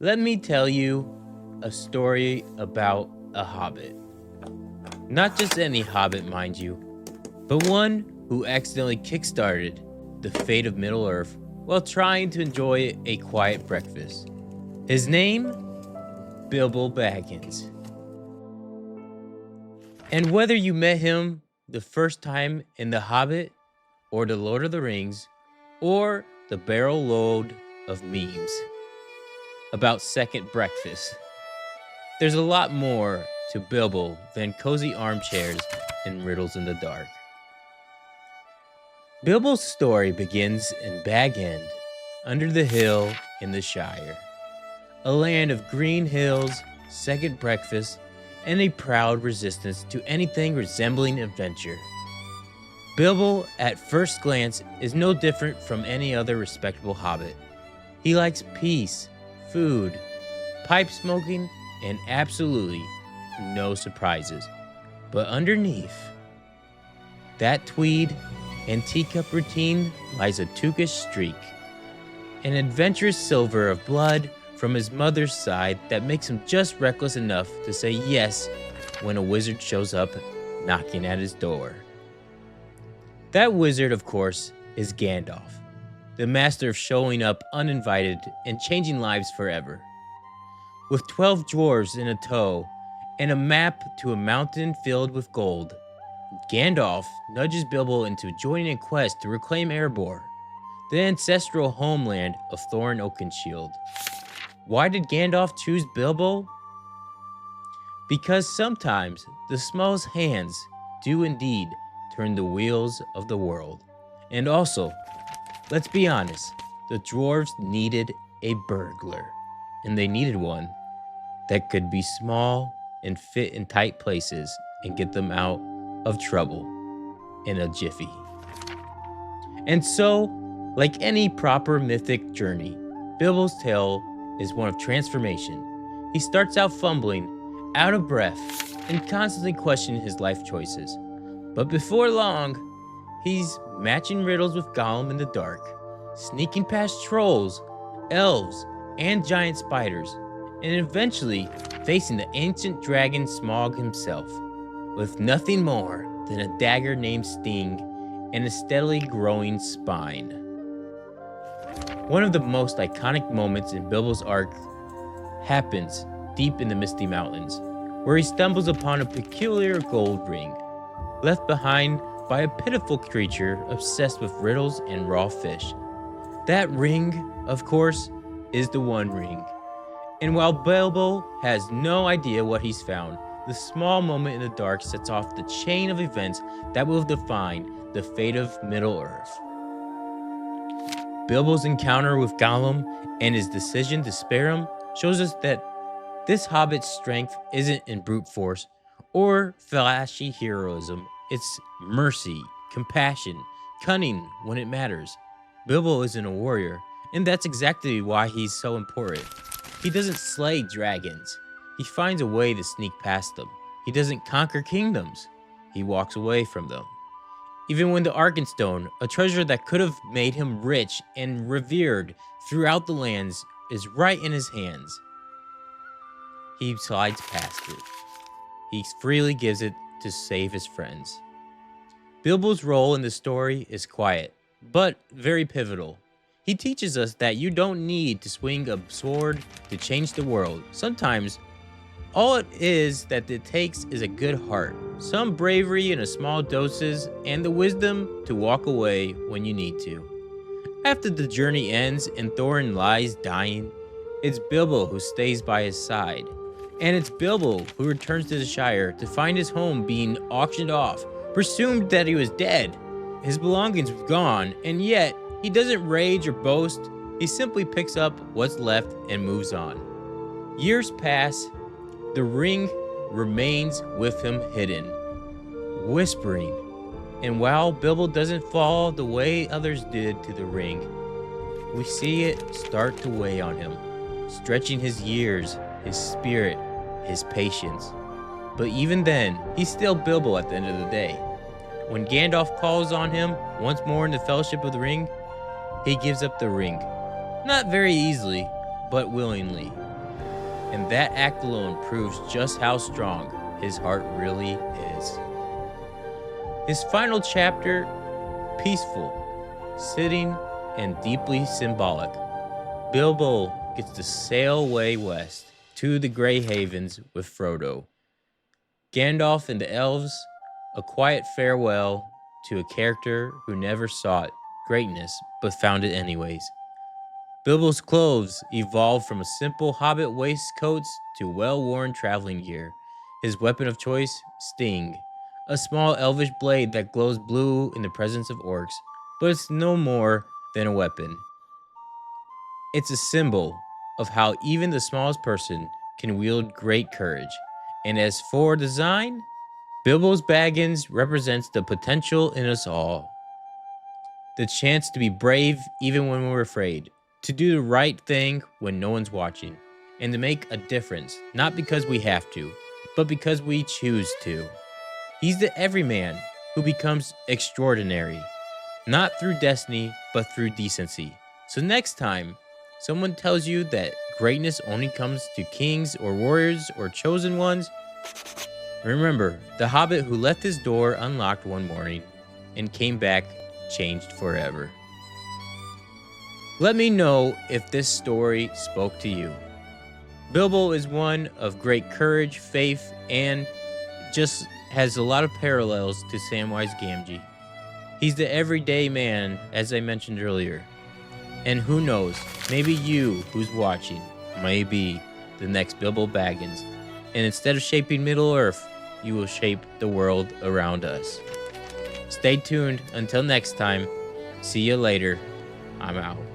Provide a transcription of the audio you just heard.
let me tell you a story about a hobbit. Not just any hobbit, mind you, but one who accidentally kickstarted the fate of Middle-earth while trying to enjoy a quiet breakfast. His name? Bilbo Baggins. And whether you met him the first time in The Hobbit, or The Lord of the Rings, or the barrel load of memes about second breakfast, there's a lot more to Bilbo than cozy armchairs and riddles in the dark. Bilbo's story begins in Bag End, under the hill in the Shire, a land of green hills, second breakfast, and a proud resistance to anything resembling adventure. Bilbo, at first glance, is no different from any other respectable hobbit. He likes peace, food, pipe smoking, and absolutely no surprises. But underneath that tweed and teacup routine lies a tookish streak, an adventurous silver of blood from his mother's side that makes him just reckless enough to say yes when a wizard shows up knocking at his door. That wizard, of course, is Gandalf, the master of showing up uninvited and changing lives forever. With 12 dwarves in a tow and a map to a mountain filled with gold, Gandalf nudges Bilbo into joining a quest to reclaim Erebor, the ancestral homeland of Thorin Oakenshield. Why did Gandalf choose Bilbo? Because sometimes the smallest hands do indeed turn the wheels of the world. And also, let's be honest, the dwarves needed a burglar, and they needed one that could be small and fit in tight places and get them out of trouble in a jiffy. And so, like any proper mythic journey, Bilbo's tale is one of transformation. He starts out fumbling, out of breath, and constantly questioning his life choices. But before long, he's matching riddles with Gollum in the dark, sneaking past trolls, elves, and giant spiders, and eventually facing the ancient dragon Smaug himself, with nothing more than a dagger named Sting and a steadily growing spine. One of the most iconic moments in Bilbo's arc happens deep in the Misty Mountains, where he stumbles upon a peculiar gold ring, left behind by a pitiful creature obsessed with riddles and raw fish. That ring, of course, is the One Ring. And while Bilbo has no idea what he's found, the small moment in the dark sets off the chain of events that will define the fate of Middle-earth. Bilbo's encounter with Gollum and his decision to spare him shows us that this hobbit's strength isn't in brute force or flashy heroism. It's mercy, compassion, cunning when it matters. Bilbo isn't a warrior, and that's exactly why he's so important. He doesn't slay dragons. He finds a way to sneak past them. He doesn't conquer kingdoms. He walks away from them. Even when the Arkenstone, a treasure that could have made him rich and revered throughout the lands, is right in his hands, he slides past it. He freely gives it to save his friends. Bilbo's role in the story is quiet, but very pivotal. He teaches us that you don't need to swing a sword to change the world. Sometimes, all it is that it takes is a good heart, some bravery in a small doses, and the wisdom to walk away when you need to. After the journey ends and Thorin lies dying, it's Bilbo who stays by his side. And it's Bilbo who returns to the Shire to find his home being auctioned off, presumed that he was dead. His belongings were gone, and yet he doesn't rage or boast. He simply picks up what's left and moves on. Years pass. The ring remains with him hidden, whispering. And while Bilbo doesn't fall the way others did to the ring, we see it start to weigh on him, stretching his years, his spirit, his patience. But even then, he's still Bilbo at the end of the day. When Gandalf calls on him once more in the Fellowship of the Ring, he gives up the ring. Not very easily, but willingly. and that act alone proves just how strong his heart really is. His final chapter, peaceful, sitting, and deeply symbolic. Bilbo gets to sail away west to the Grey Havens with Frodo. Gandalf and the elves, a quiet farewell to a character who never sought greatness but found it anyways. Bilbo's clothes evolved from a simple hobbit waistcoats to well-worn traveling gear. His weapon of choice, Sting, a small elvish blade that glows blue in the presence of orcs, but it's no more than a weapon. It's a symbol of how even the smallest person can wield great courage. And as for design, Bilbo Baggins represents the potential in us all. The chance to be brave even when we're afraid, to do the right thing when no one's watching, and to make a difference, not because we have to, but because we choose to. He's the everyman who becomes extraordinary, not through destiny, but through decency. So next time someone tells you that greatness only comes to kings or warriors or chosen ones, remember the hobbit who left his door unlocked one morning and came back changed forever. Let me know if this story spoke to you. Bilbo is one of great courage, faith, and just has a lot of parallels to Samwise Gamgee. He's the everyday man, as I mentioned earlier. And who knows, maybe you who's watching may be the next Bilbo Baggins. And instead of shaping Middle-earth, you will shape the world around us. Stay tuned. Until next time, see you later. I'm out.